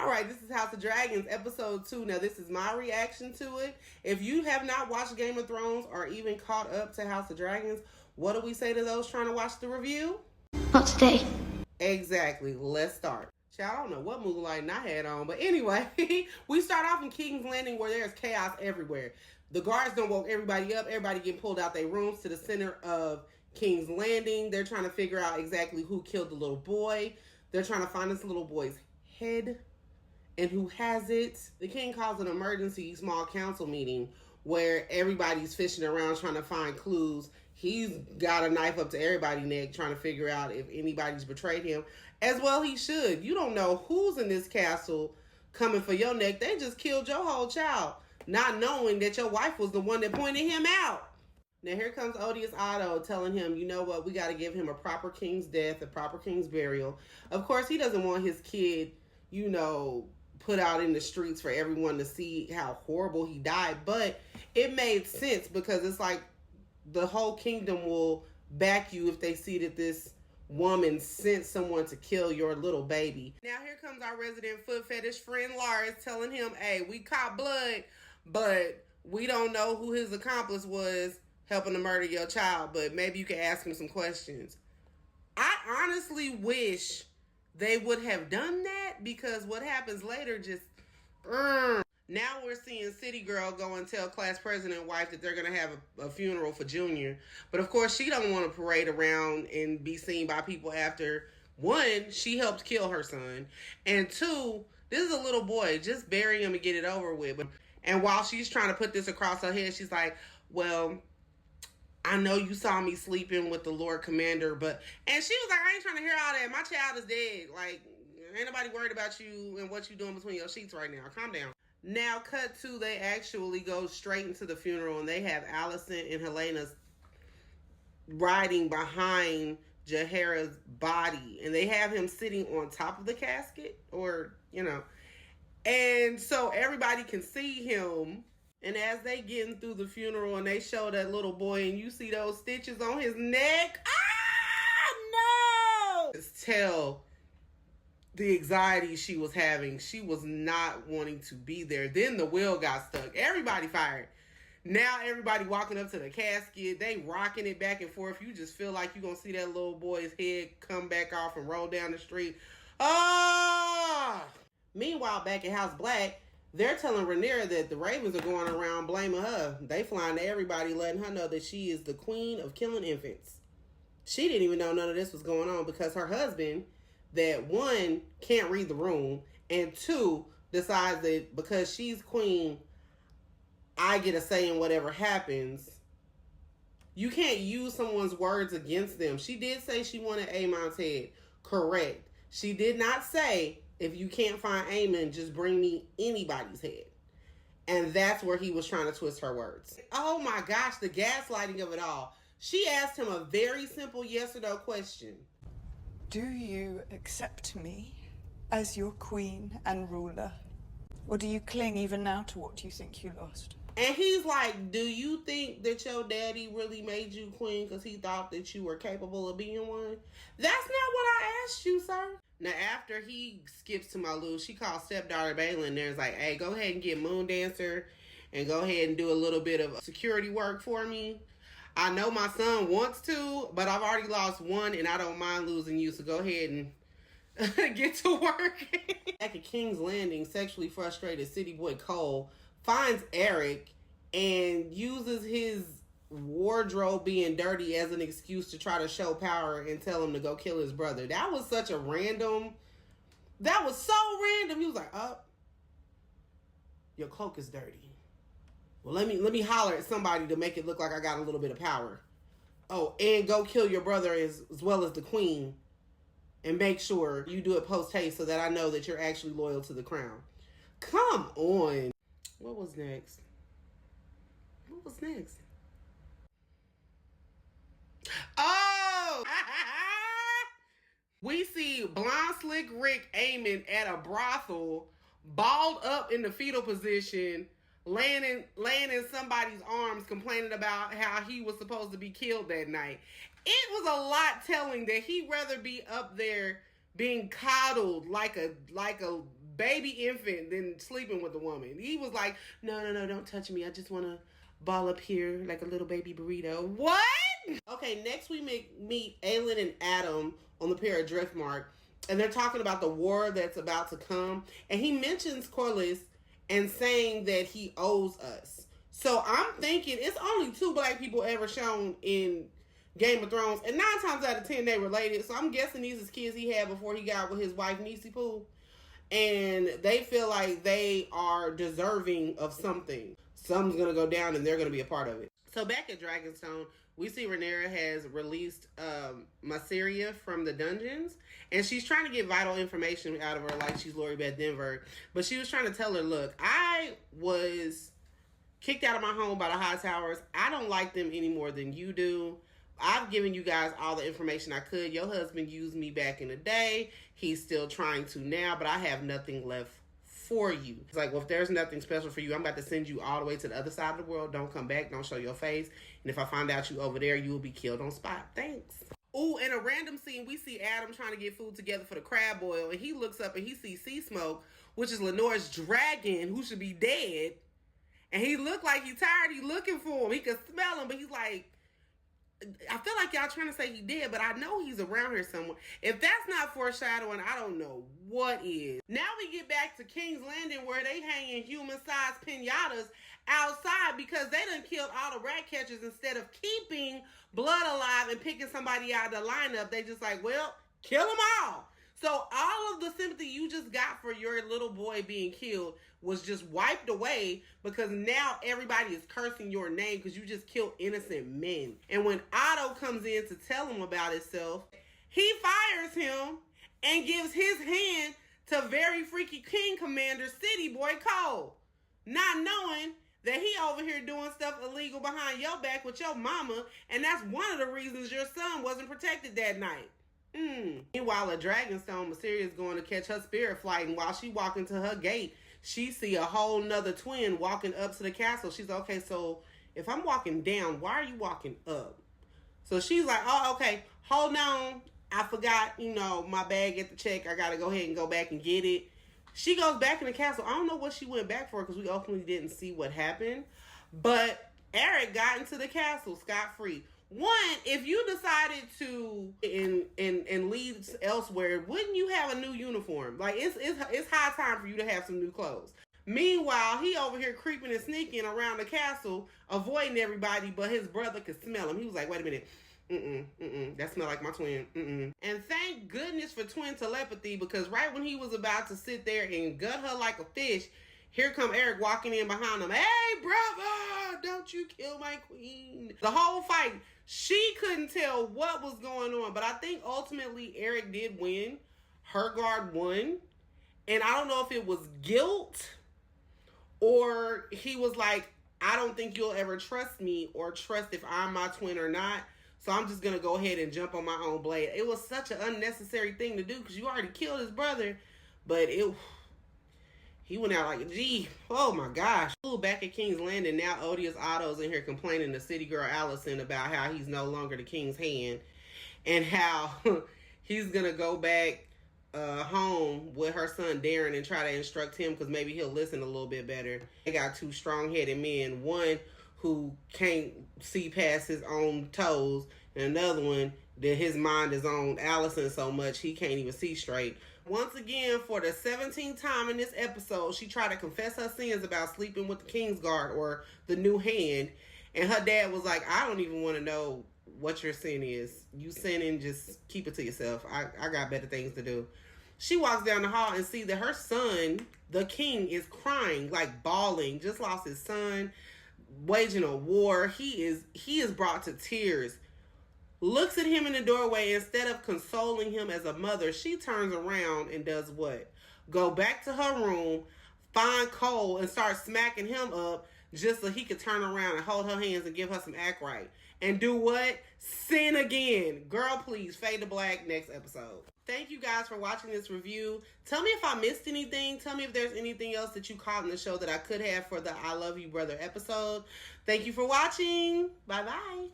Alright, this is House of Dragons, episode 2. Now, this is my reaction to it. If you have not watched Game of Thrones or even caught up to House of Dragons, what do we say to those trying to watch the review? Not today. Exactly. Let's start. I don't know what mood lighting I had on, but anyway, we start off in King's Landing where there's chaos everywhere. The guards don't woke everybody up. Everybody getting pulled out their rooms to the center of King's Landing. They're trying to figure out exactly who killed the little boy. They're trying to find this little boy's head and who has it. The king calls an emergency small council meeting where everybody's fishing around trying to find clues. He's got a knife up to everybody's neck trying to figure out if anybody's betrayed him. As well he should. You don't know who's in this castle coming for your neck. They just killed your whole child, not knowing that your wife was the one that pointed him out. Now here comes Odious Otto telling him, you know what, we got to give him a proper king's death, a proper king's burial. Of course, he doesn't want his kid, you know, put out in the streets for everyone to see how horrible he died. But it made sense because it's like the whole kingdom will back you if they see that this woman sent someone to kill your little baby. Now here comes our resident foot fetish friend Lars telling him, hey, we caught blood, but we don't know who his accomplice was helping to murder your child, but maybe you can ask him some questions. I honestly wish they would have done that because what happens later just... Now we're seeing City Girl go and tell class president wife that they're going to have a funeral for Junior. But of course, she don't want to parade around and be seen by people after, one, she helped kill her son. And two, this is a little boy. Just bury him and get it over with. And while she's trying to put this across her head, she's like, well, I know you saw me sleeping with the Lord Commander, but... And she was like, I ain't trying to hear all that. My child is dead. Like, ain't nobody worried about you and what you doing between your sheets right now. Calm down. Now, cut to, they actually go straight into the funeral, and they have Allison and Helena riding behind Jaehaera's body, and they have him sitting on top of the casket, or, you know, and so everybody can see him. And as they getting through the funeral, and they show that little boy, and you see those stitches on his neck, no! Just tell the anxiety she was having. She was not wanting to be there. Then the wheel got stuck. Everybody fired. Now everybody walking up to the casket. They rocking it back and forth. You just feel like you're going to see that little boy's head come back off and roll down the street. Ah! Meanwhile, back at House Black, they're telling Rhaenyra that the Ravens are going around blaming her. They flying to everybody, letting her know that she is the queen of killing infants. She didn't even know none of this was going on because her husband, that one, can't read the room, and two, decides that because she's queen, I get a say in whatever happens. You can't use someone's words against them. She did say she wanted Aemon's head. Correct. She did not say, if you can't find Aemon, just bring me anybody's head. And that's where he was trying to twist her words. Oh my gosh, the gaslighting of it all. She asked him a very simple yes or no question. Do you accept me as your queen and ruler? Or do you cling even now to what you think you lost? And he's like, do you think that your daddy really made you queen because he thought that you were capable of being one? That's not what I asked you, sir. Now, after he skips to Malu, she calls stepdaughter Baelin and there's like, hey, go ahead and get Moon Dancer and go ahead and do a little bit of security work for me. I know my son wants to, but I've already lost one, and I don't mind losing you, so go ahead and get to work. Back at King's Landing, sexually frustrated city boy Cole finds Eric and uses his wardrobe being dirty as an excuse to try to show power and tell him to go kill his brother. That was such a random... That was so random. He was like, oh, your cloak is dirty. Well, let me holler at somebody to make it look like I got a little bit of power. Oh, and go kill your brother as well as the queen. And make sure you do it post-haste so that I know that you're actually loyal to the crown. Come on. What was next? What was next? Oh! We see Blonde Slick Rick Aemon at a brothel, balled up in the fetal position, laying in somebody's arms, complaining about how he was supposed to be killed that night. It was a lot telling that he'd rather be up there being coddled like a baby infant than sleeping with the woman. He was like, no, don't touch me. I just want to ball up here like a little baby burrito. What? Okay, next we meet Aelin and Adam on the pier at Driftmark, and they're talking about the war that's about to come, and he mentions Corlys and saying that he owes us. So I'm thinking it's only 2 black people ever shown in Game of Thrones, and 9 times out of 10 they related. So I'm guessing these is kids he had before he got with his wife Niecy Poo, and they feel like they are deserving of something. Something's gonna go down, and they're gonna be a part of it. So back at Dragonstone, we see Rhaenyra has released Mysaria from the dungeons, and she's trying to get vital information out of her, like she's Lori Beth Denver. But she was trying to tell her, look, I was kicked out of my home by the High Towers. I don't like them any more than you do. I've given you guys all the information I could. Your husband used me back in the day. He's still trying to now, but I have nothing left for you. It's like, well, if there's nothing special for you, I'm about to send you all the way to the other side of the world. Don't come back. Don't show your face. And if I find out you over there, you will be killed on spot. Thanks. Ooh, in a random scene, we see Adam trying to get food together for the crab boil, and he looks up and he sees Sea Smoke, which is Lenore's dragon, who should be dead. And he looked like he's tired. He looking for him. He could smell him, but he's like, I feel like y'all trying to say he did, but I know he's around here somewhere. If that's not foreshadowing, I don't know what is. Now we get back to King's Landing, where they hanging human-sized piñatas outside because they done killed all the rat catchers. Instead of keeping Blood alive and picking somebody out of the lineup, they just like, well, kill them all. So all of the sympathy you just got for your little boy being killed was just wiped away because now everybody is cursing your name because you just killed innocent men. And when Otto comes in to tell him about himself, he fires him and gives his hand to very freaky King Commander City Boy Cole, not knowing that he over here doing stuff illegal behind your back with your mama, and that's one of the reasons your son wasn't protected that night. Meanwhile, at Dragonstone, Mysaria is going to catch her spirit flight, and while she walking to her gate, she see a whole nother twin walking up to the castle. She's like, okay, so if I'm walking down, why are you walking up? So she's like, oh, okay, hold on. I forgot, my bag at the check. I got to go ahead and go back and get it. She goes back in the castle. I don't know what she went back for because we ultimately didn't see what happened. But Eric got into the castle scot-free. One, if you decided to and leave elsewhere, wouldn't you have a new uniform? Like, it's high time for you to have some new clothes. Meanwhile, he over here creeping and sneaking around the castle, avoiding everybody, but his brother could smell him. He was like, wait a minute. That smell like my twin. And thank goodness for twin telepathy, because right when he was about to sit there and gut her like a fish, here come Eric walking in behind him. Hey, brother, don't you kill my queen. The whole fight, she couldn't tell what was going on, but I think ultimately Eric did win. Her guard won. And I don't know if it was guilt or he was like, I don't think you'll ever trust me or trust if I'm my twin or not. So I'm just going to go ahead and jump on my own blade. It was such an unnecessary thing to do because you already killed his brother. But he went out like, gee, oh my gosh. Back at King's Landing, now Odious Otto's in here complaining to City Girl Allison about how he's no longer the king's hand. And how he's going to go back home with her son Darren and try to instruct him because maybe he'll listen a little bit better. They got 2 strong-headed men. One who can't see past his own toes, and another one that his mind is on Allison so much he can't even see straight. Once again, for the 17th time in this episode, she tried to confess her sins about sleeping with the Kingsguard or the new hand, and her dad was like, I don't even want to know what your sin is. You sinning, just keep it to yourself. I got better things to do. She walks down the hall and sees that her son, the king, is crying, like bawling, just lost his son, waging a war. He is brought to tears. Looks at him in the doorway. Instead of consoling him as a mother, she turns around and does what? Go back to her room, find Cole, and start smacking him up just so he could turn around and hold her hands and give her some act right. And do what? Sin again. Girl, please, fade to black next episode. Thank you guys for watching this review. Tell me if I missed anything. Tell me if there's anything else that you caught in the show that I could have for the I Love You Brother episode. Thank you for watching. Bye-bye.